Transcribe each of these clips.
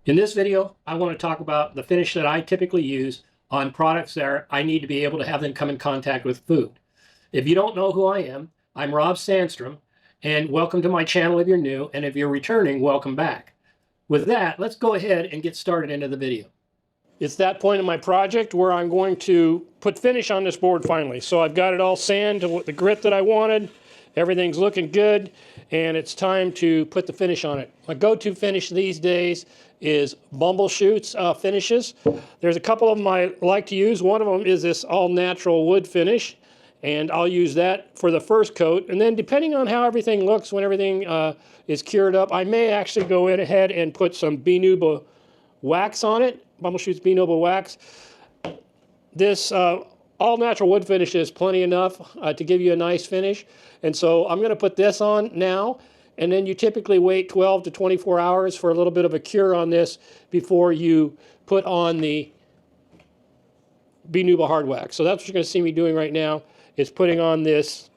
In this video, I want to talk about the finish that I typically use on products that I need to be able to have them come in contact with food. If you don't know who I am, I'm Rob Sandstrom, and welcome to my channel if you're new, and if you're returning, welcome back. With that, let's go ahead and get started into the video. It's that point in my project where I'm going to put finish on this board finally. So I've got it all sanded to the grit that I wanted. Everything's looking good, and it's time to put the finish on it. My go-to finish these days is Bumblechutes finishes. There's a couple of them I like to use. One of them is this all-natural wood finish, and I'll use that for the first coat. And then depending on how everything looks when everything is cured up, I may actually go in ahead and put some Beenooba wax on it, Bumblechutes Beenooba wax. This all-natural wood finish is plenty enough to give you a nice finish. And so I'm going to put this on now, and then you typically wait 12 to 24 hours for a little bit of a cure on this before you put on the Beenooba Hardwax. So that's what you're going to see me doing right now, is putting on this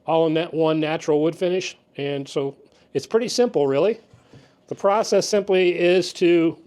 all-in-one natural wood finish. And so it's pretty simple, really. The process simply is to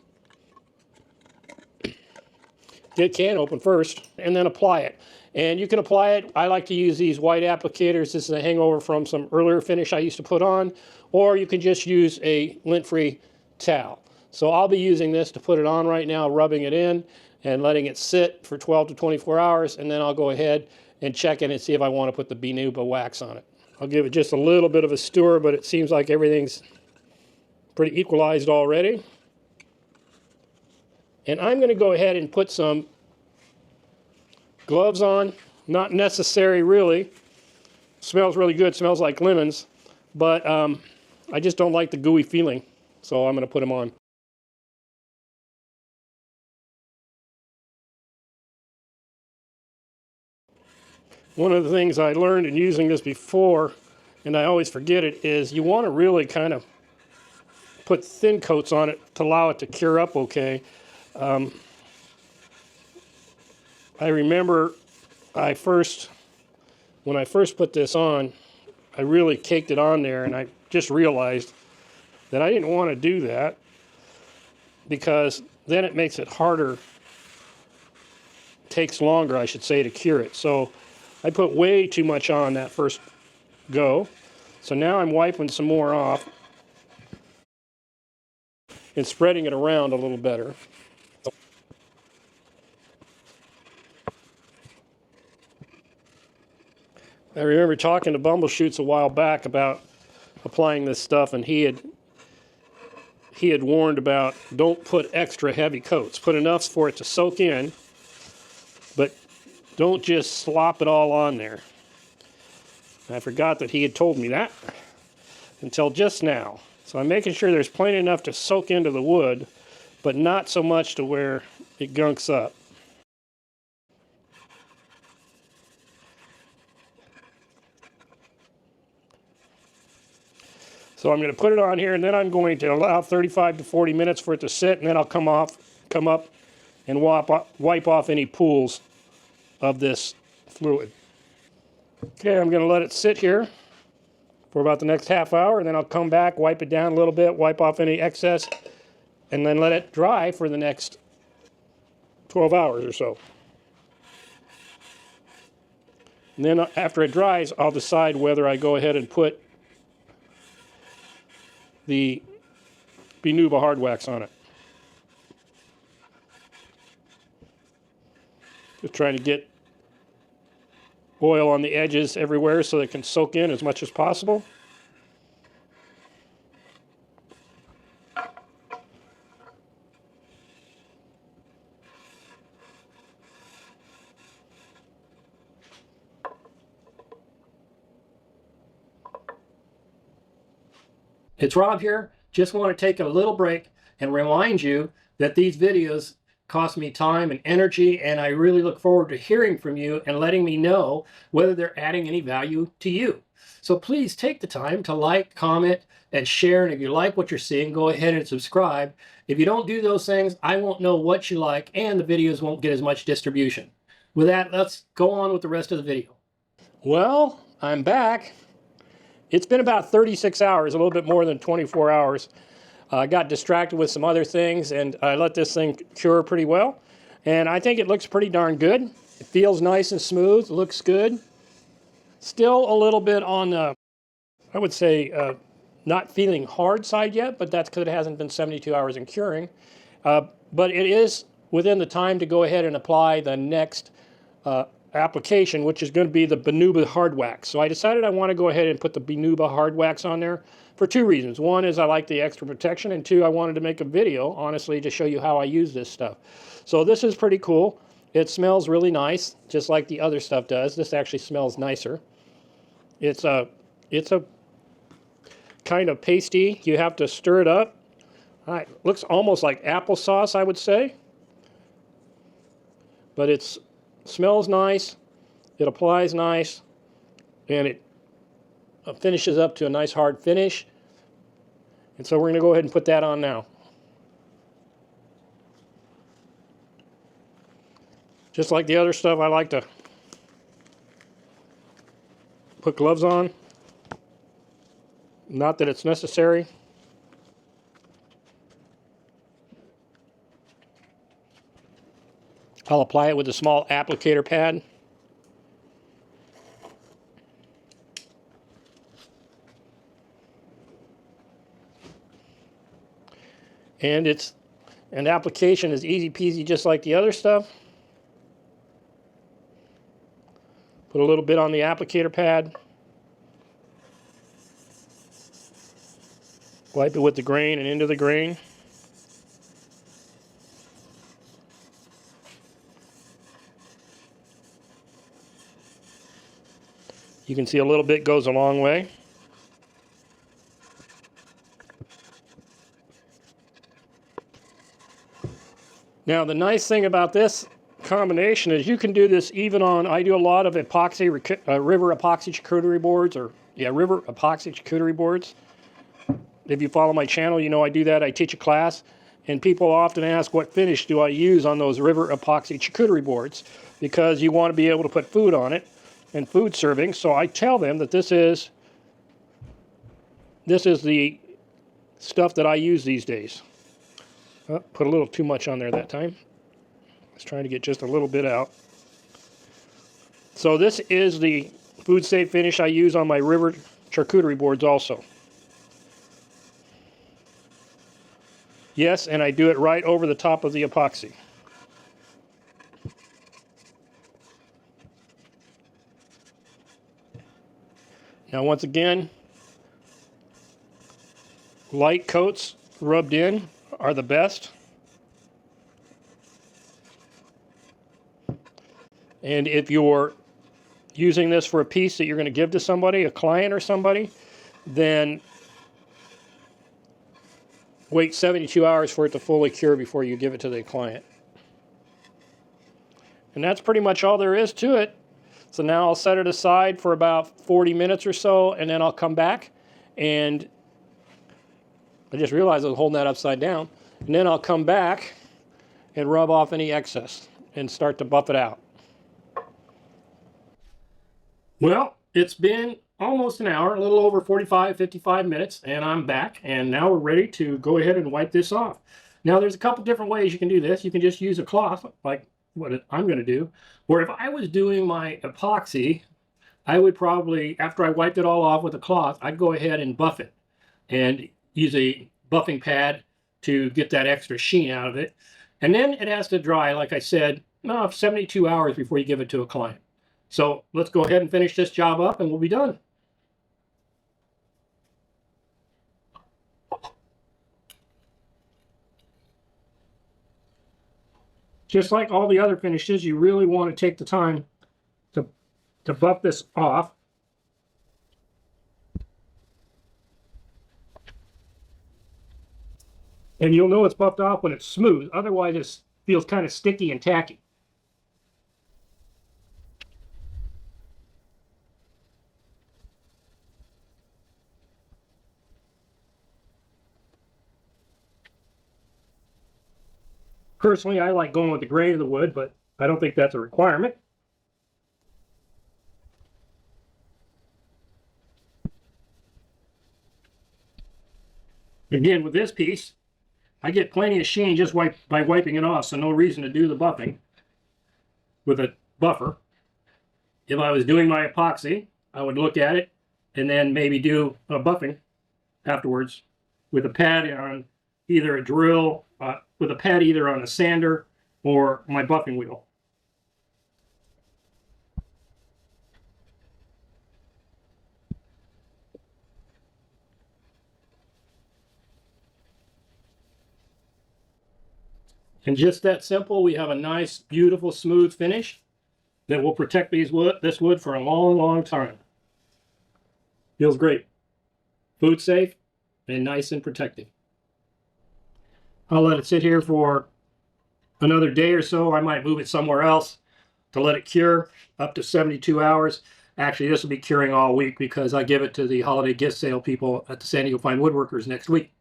get can open first and then apply it. And you can apply it, I like to use these white applicators. This is a hangover from some earlier finish I used to put on, or you can just use a lint-free towel. So I'll be using this to put it on right now, rubbing it in and letting it sit for 12 to 24 hours, and then I'll go ahead and check it and see if I want to put the Beenooba wax on it. I'll give it just a little bit of a stir, but it seems like everything's pretty equalized already. And I'm going to go ahead and put some gloves on. Not necessary, really. Smells really good. Smells like lemons. But I just don't like the gooey feeling. So I'm going to put them on. One of the things I learned in using this before, and I always forget it, is you want to really kind of put thin coats on it to allow it to cure up okay. I remember when I first put this on, I really caked it on there, and I just realized that I didn't want to do that because then it makes it harder, takes longer, I should say, to cure it. So I put way too much on that first go. So now I'm wiping some more off and spreading it around a little better. I remember talking to Bumblechutes a while back about applying this stuff, and he had warned about don't put extra heavy coats. Put enough for it to soak in, but don't just slop it all on there. I forgot that he had told me that until just now. So I'm making sure there's plenty enough to soak into the wood, but not so much to where it gunks up. So I'm going to put it on here, and then I'm going to allow 35 to 40 minutes for it to sit, and then I'll come up and wipe off any pools of this fluid. Okay, I'm going to let it sit here for about the next half hour, and then I'll come back, wipe it down a little bit, wipe off any excess, and then let it dry for the next 12 hours or so. And then after it dries, I'll decide whether I go ahead and put the Beenooba Hardwax on it. Just trying to get oil on the edges everywhere so it can soak in as much as possible. It's Rob here. Just want to take a little break and remind you that these videos cost me time and energy, and I really look forward to hearing from you and letting me know whether they're adding any value to you. So please take the time to like, comment, and share, and if you like what you're seeing, go ahead and subscribe. If you don't do those things, I won't know what you like, and the videos won't get as much distribution. With that, let's go on with the rest of the video. Well, I'm back. It's been about 36 hours, a little bit more than 24 hours. I got distracted with some other things, and I let this thing cure pretty well. And I think it looks pretty darn good. It feels nice and smooth, looks good. Still a little bit on the, I would say, not feeling hard side yet, but that's because it hasn't been 72 hours in curing. But it is within the time to go ahead and apply the next application, which is going to be the Beenooba Hardwax. So I decided I want to go ahead and put the Beenooba Hardwax on there for two reasons. One is I like the extra protection, and two, I wanted to make a video, honestly, to show you how I use this stuff. So this is pretty cool. It smells really nice, just like the other stuff does. This actually smells nicer. It's a kind of pasty. You have to stir it up. It looks almost like applesauce, I would say. But it smells nice, it applies nice, and it finishes up to a nice hard finish. And so we're going to go ahead and put that on now. Just like the other stuff, I like to put gloves on. Not that it's necessary. I'll apply it with a small applicator pad. And an application is easy peasy, just like the other stuff. Put a little bit on the applicator pad. Wipe it with the grain and into the grain. You can see a little bit goes a long way. Now the nice thing about this combination is you can do this even on, I do a lot of epoxy, river epoxy charcuterie boards, river epoxy charcuterie boards. If you follow my channel, you know I do that. I teach a class, and people often ask what finish do I use on those river epoxy charcuterie boards, because you want to be able to put food on it and food serving. So I tell them that this is the stuff that I use these days. Oh, put a little too much on there that time. I was trying to get just a little bit out. So this is the food safe finish I use on my river charcuterie boards also. Yes, and I do it right over the top of the epoxy. Now once again, light coats rubbed in are the best. And if you're using this for a piece that you're going to give to somebody, a client or somebody, then wait 72 hours for it to fully cure before you give it to the client. And that's pretty much all there is to it. So now I'll set it aside for about 40 minutes or so, and then I'll come back, and I just realized I was holding that upside down. And then I'll come back and rub off any excess and start to buff it out. Well, it's been almost an hour, a little over 45, 55 minutes, and I'm back, and now we're ready to go ahead and wipe this off. Now, there's a couple different ways you can do this. You can just use a cloth, like what I'm going to do, or if I was doing my epoxy, I would probably, after I wiped it all off with a cloth, I'd go ahead and buff it and use a buffing pad to get that extra sheen out of it. And then it has to dry, like I said, 72 hours before you give it to a client. So let's go ahead and finish this job up, and we'll be done. Just like all the other finishes, you really want to take the time to buff this off. And you'll know it's buffed off when it's smooth. Otherwise, it feels kind of sticky and tacky. Personally, I like going with the grain of the wood, but I don't think that's a requirement. Again, with this piece, I get plenty of sheen just by wiping it off, so no reason to do the buffing with a buffer. If I was doing my epoxy, I would look at it and then maybe do a buffing afterwards with a pad on either a drill, with a pad either on a sander or my buffing wheel. And just that simple, we have a nice, beautiful, smooth finish that will protect this wood for a long, long time. Feels great. Food safe and nice and protected. I'll let it sit here for another day or so. I might move it somewhere else to let it cure up to 72 hours. Actually, this will be curing all week because I give it to the holiday gift sale people at the San Diego Fine Woodworkers next week.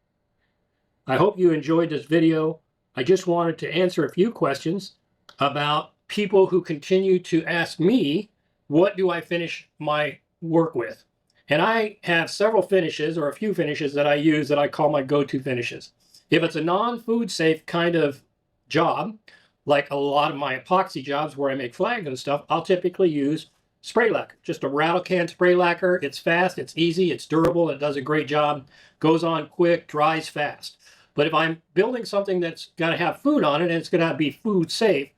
I hope you enjoyed this video. I just wanted to answer a few questions about people who continue to ask me, what do I finish my work with? And I have several finishes, or a few finishes that I use that I call my go-to finishes. If it's a non-food safe kind of job, like a lot of my epoxy jobs where I make flags and stuff, I'll typically use spray lacquer, just a rattle can spray lacquer. It's fast, it's easy, it's durable, it does a great job, goes on quick, dries fast. But if I'm building something that's got to have food on it and it's going to be food safe,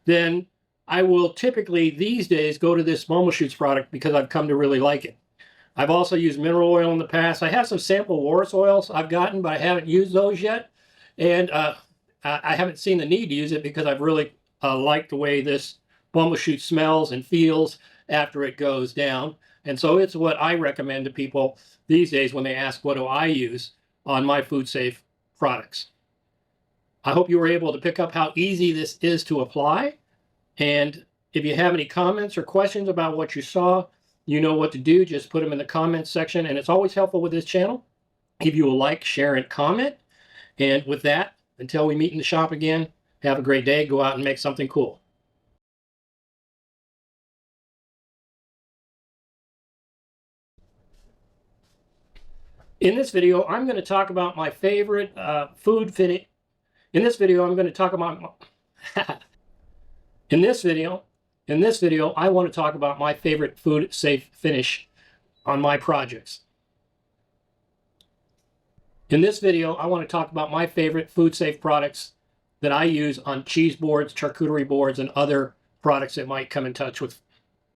then I will typically these days go to this Bumblechutes product because I've come to really like it. I've also used mineral oil in the past. I have some sample Loris oils I've gotten, but I haven't used those yet. And I haven't seen the need to use it because I've really liked the way this Bumblechute smells and feels after it goes down. And so it's what I recommend to people these days when they ask, what do I use on my food safe products? I hope you were able to pick up how easy this is to apply. And if you have any comments or questions about what you saw, you know what to do. Just put them in the comments section. And it's always helpful with this channel if you will like, share, and comment. And with that, until we meet in the shop again, have a great day. Go out and make something cool. In this video, I'm going to talk about my favorite food finish. In this video, I'm going to talk about in this video, I want to talk about my favorite food safe finish on my projects. In this video, I want to talk about my favorite food safe products that I use on cheese boards, charcuterie boards, and other products that might come in touch with